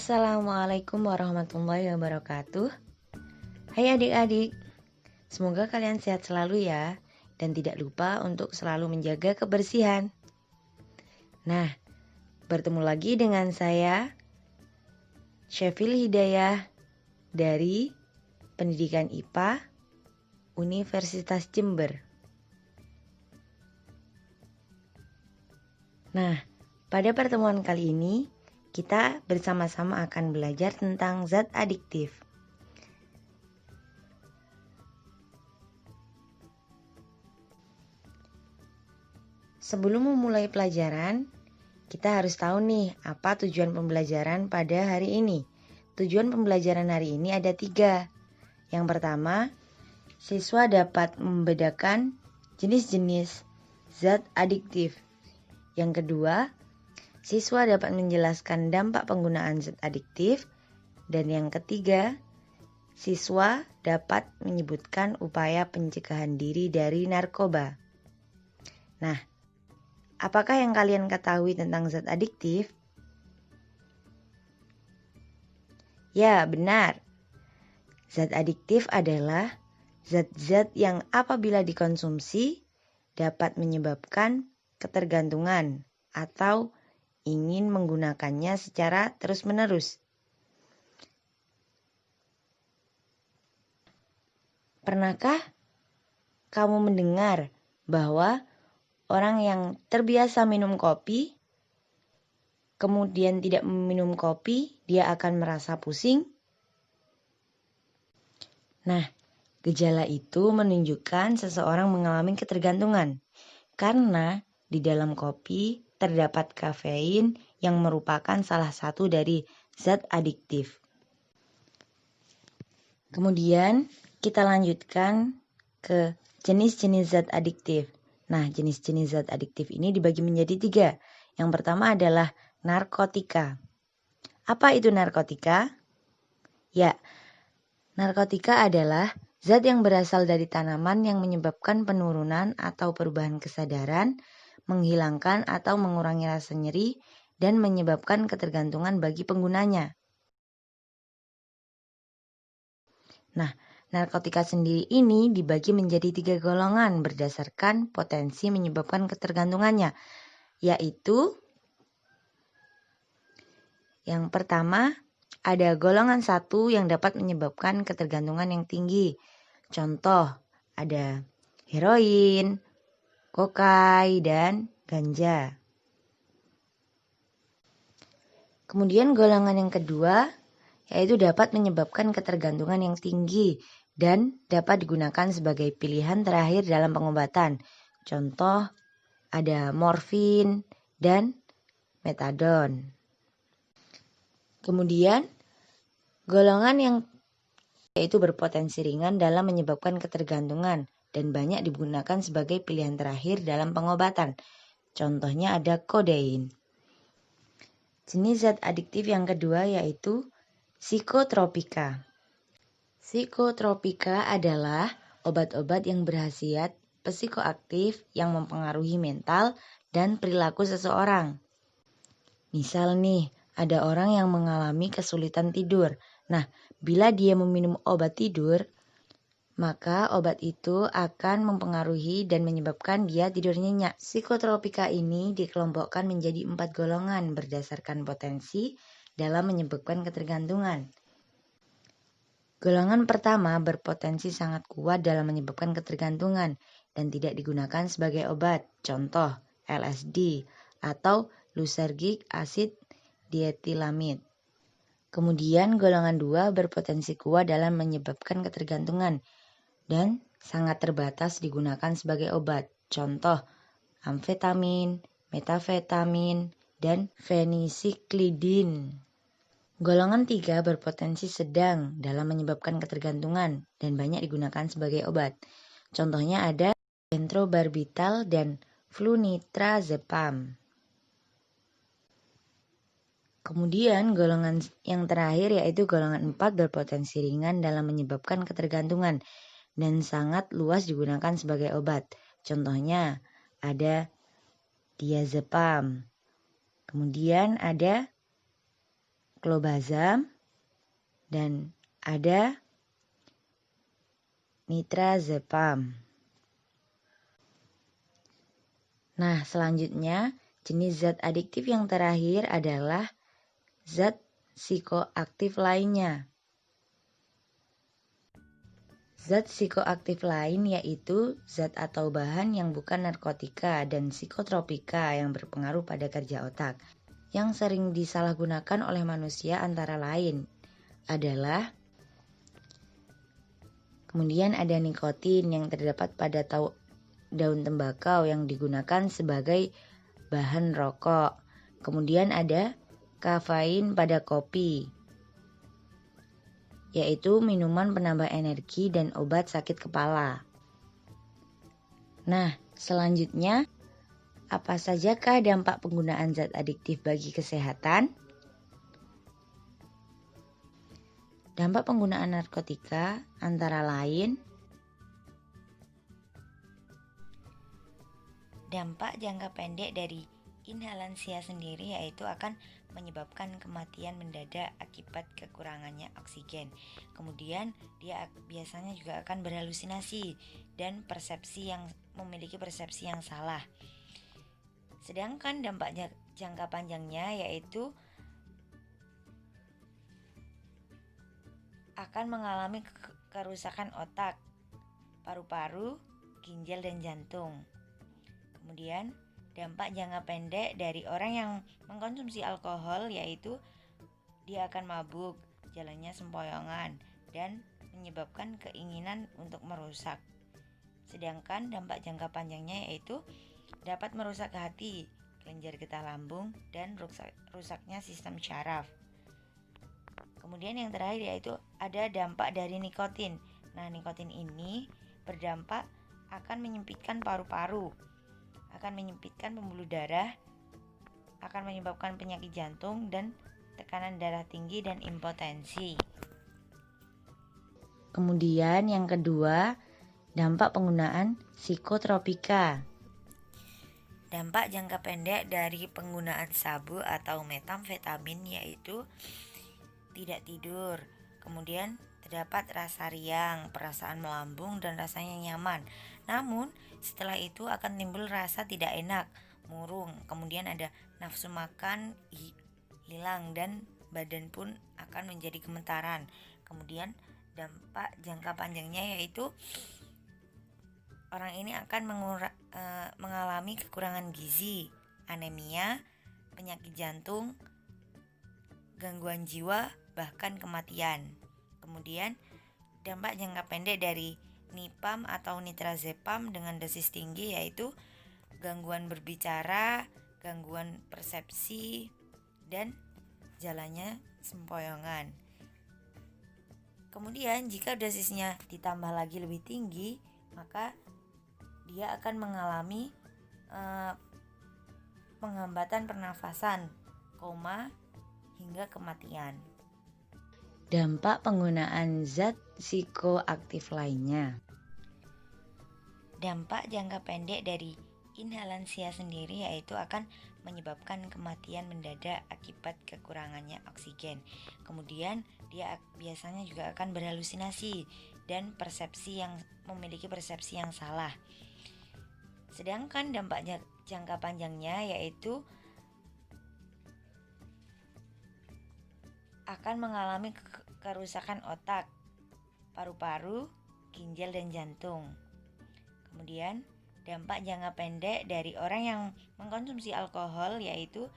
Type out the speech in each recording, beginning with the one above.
Assalamualaikum warahmatullahi wabarakatuh. Hai adik-adik, semoga kalian sehat selalu ya, dan tidak lupa untuk selalu menjaga kebersihan. Nah, bertemu lagi dengan saya, Syafil Hidayah dari Pendidikan IPA Universitas Jember. Nah, pada pertemuan kali ini, kita bersama-sama akan belajar tentang zat adiktif. Sebelum memulai pelajaran, kita harus tahu nih apa tujuan pembelajaran pada hari ini. Tujuan pembelajaran hari ini ada 3. Yang pertama, siswa dapat membedakan jenis-jenis zat adiktif. Yang kedua, siswa dapat menjelaskan dampak penggunaan zat adiktif. Dan yang ketiga, siswa dapat menyebutkan upaya pencegahan diri dari narkoba. Nah, apakah yang kalian ketahui tentang zat adiktif? Ya, benar. Zat adiktif adalah zat-zat yang apabila dikonsumsi dapat menyebabkan ketergantungan atau ingin menggunakannya secara terus-menerus. Pernahkah kamu mendengar bahwa orang yang terbiasa minum kopi, kemudian tidak meminum kopi, dia akan merasa pusing? Nah, gejala itu menunjukkan seseorang mengalami ketergantungan karena di dalam kopi terdapat kafein yang merupakan salah satu dari zat adiktif. Kemudian kita lanjutkan ke jenis-jenis zat adiktif. Nah, jenis-jenis zat adiktif ini dibagi menjadi 3. Yang pertama adalah narkotika. Apa itu narkotika? Ya, narkotika adalah zat yang berasal dari tanaman yang menyebabkan penurunan atau perubahan kesadaran, menghilangkan atau mengurangi rasa nyeri, dan menyebabkan ketergantungan bagi penggunanya. Nah, narkotika sendiri ini dibagi menjadi 3 golongan berdasarkan potensi menyebabkan ketergantungannya, yaitu yang pertama ada golongan 1 yang dapat menyebabkan ketergantungan yang tinggi. Contoh, ada heroin, kokai, dan ganja. Kemudian golongan yang kedua yaitu dapat menyebabkan ketergantungan yang tinggi dan dapat digunakan sebagai pilihan terakhir dalam pengobatan. Contoh, ada morfin dan metadon. Kemudian, golongan yang yaitu berpotensi ringan dalam menyebabkan ketergantungan dan banyak digunakan sebagai pilihan terakhir dalam pengobatan. Contohnya ada kodein. Jenis zat adiktif yang kedua yaitu psikotropika. Psikotropika adalah obat-obat yang berkhasiat psikoaktif yang mempengaruhi mental dan perilaku seseorang. Misal nih, ada orang yang mengalami kesulitan tidur. Nah, bila dia meminum obat tidur, maka obat itu akan mempengaruhi dan menyebabkan dia tidur nyenyak. Psikotropika ini dikelompokkan menjadi 4 golongan berdasarkan potensi dalam menyebabkan ketergantungan. Golongan pertama berpotensi sangat kuat dalam menyebabkan ketergantungan dan tidak digunakan sebagai obat. Contoh, LSD atau lysergic acid diethylamide. Kemudian golongan 2 berpotensi kuat dalam menyebabkan ketergantungan dan sangat terbatas digunakan sebagai obat. Contoh, amfetamin, metafetamin, dan fenisiklidin. Golongan 3 berpotensi sedang dalam menyebabkan ketergantungan dan banyak digunakan sebagai obat. Contohnya ada pentobarbital dan flunitrazepam. Kemudian golongan yang terakhir yaitu golongan 4 berpotensi ringan dalam menyebabkan ketergantungan dan sangat luas digunakan sebagai obat. Contohnya ada diazepam. Kemudian ada clobazam, dan ada nitrazepam. Nah, selanjutnya jenis zat adiktif yang terakhir adalah zat psikoaktif lainnya. Zat psikoaktif lain yaitu zat atau bahan yang bukan narkotika dan psikotropika yang berpengaruh pada kerja otak. Yang sering disalahgunakan oleh manusia antara lain adalah kemudian ada nikotin yang terdapat pada daun tembakau yang digunakan sebagai bahan rokok. Kemudian ada kafein pada kopi, yaitu minuman penambah energi dan obat sakit kepala. Nah, selanjutnya, apa sajakah dampak penggunaan zat adiktif bagi kesehatan? Dampak penggunaan narkotika antara lain dampak jangka pendek dari inhalansia sendiri yaitu akan menyebabkan kematian mendadak akibat kekurangannya oksigen. Kemudian dia biasanya juga akan berhalusinasi dan memiliki persepsi yang salah. Sedangkan dampak jangka panjangnya yaitu akan mengalami kerusakan otak, paru-paru, ginjal dan jantung. Kemudian dampak jangka pendek dari orang yang mengkonsumsi alkohol yaitu dia akan mabuk, jalannya sempoyongan, dan menyebabkan keinginan untuk merusak. Sedangkan dampak jangka panjangnya yaitu dapat merusak hati, kelenjar getah lambung, dan rusaknya sistem syaraf. Kemudian yang terakhir yaitu ada dampak dari nikotin. Nah, nikotin ini berdampak akan menyempitkan paru-paru, akan menyempitkan pembuluh darah, akan menyebabkan penyakit jantung dan tekanan darah tinggi dan impotensi. Kemudian yang kedua, dampak penggunaan psikotropika. Dampak jangka pendek dari penggunaan sabu atau metamfetamin yaitu tidak tidur, kemudian terdapat rasa riang, perasaan melambung dan rasanya nyaman. Namun setelah itu akan timbul rasa tidak enak, murung, kemudian ada nafsu makan hilang dan badan pun akan menjadi gemetaran. Kemudian dampak jangka panjangnya yaitu orang ini akan mengalami kekurangan gizi, anemia, penyakit jantung, gangguan jiwa, bahkan kematian. Kemudian dampak jangka pendek dari nipam atau nitrazepam dengan dosis tinggi yaitu gangguan berbicara, gangguan persepsi, dan jalannya sempoyongan. Kemudian jika dosisnya ditambah lagi lebih tinggi, maka dia akan mengalami penghambatan pernafasan, koma, hingga kematian. Dampak penggunaan zat psikoaktif lainnya. Dampak jangka pendek dari inhalansia sendiri yaitu akan menyebabkan kematian mendadak akibat kekurangannya oksigen. Kemudian dia biasanya juga akan berhalusinasi dan memiliki persepsi yang salah. Sedangkan dampak jangka panjangnya yaitu akan mengalami kerusakan otak, paru-paru, ginjal dan jantung. Kemudian dampak jangka pendek dari orang yang mengkonsumsi alkohol yaitu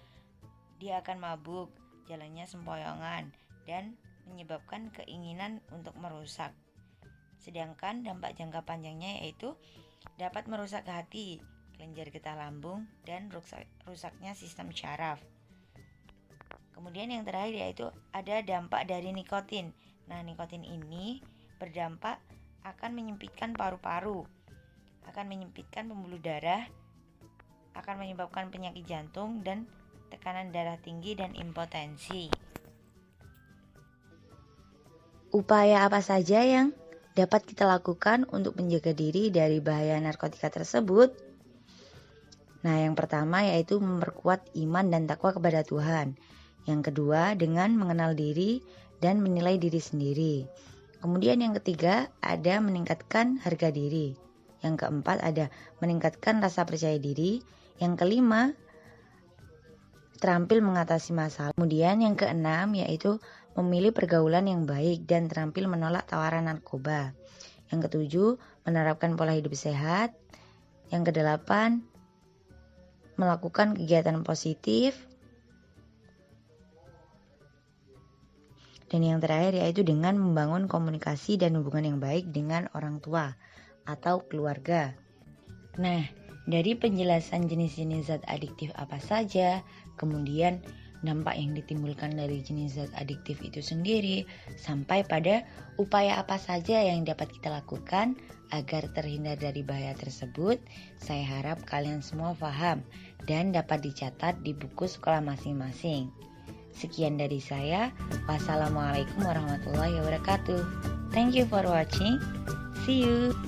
dia akan mabuk, jalannya sempoyongan, dan menyebabkan keinginan untuk merusak. Sedangkan dampak jangka panjangnya yaitu dapat merusak hati, kelenjar getah lambung, dan rusaknya sistem syaraf. Kemudian yang terakhir yaitu ada dampak dari nikotin. Nah, nikotin ini berdampak akan menyempitkan paru-paru, akan menyempitkan pembuluh darah, akan menyebabkan penyakit jantung dan tekanan darah tinggi dan impotensi. Upaya apa saja yang dapat kita lakukan untuk menjaga diri dari bahaya narkotika tersebut? Nah, yang pertama yaitu memperkuat iman dan takwa kepada Tuhan. Yang kedua, dengan mengenal diri dan menilai diri sendiri. Kemudian yang ketiga, ada meningkatkan harga diri. Yang keempat, ada meningkatkan rasa percaya diri. Yang kelima, terampil mengatasi masalah. Kemudian yang keenam, yaitu memilih pergaulan yang baik dan terampil menolak tawaran narkoba. Yang ketujuh, menerapkan pola hidup sehat. Yang kedelapan, melakukan kegiatan positif. Dan yang terakhir yaitu dengan membangun komunikasi dan hubungan yang baik dengan orang tua atau keluarga. Nah, dari penjelasan jenis-jenis zat adiktif apa saja, kemudian dampak yang ditimbulkan dari jenis zat adiktif itu sendiri, sampai pada upaya apa saja yang dapat kita lakukan agar terhindar dari bahaya tersebut, saya harap kalian semua paham dan dapat dicatat di buku sekolah masing-masing. Sekian dari saya. Wassalamualaikum warahmatullahi wabarakatuh. Thank you for watching. See you.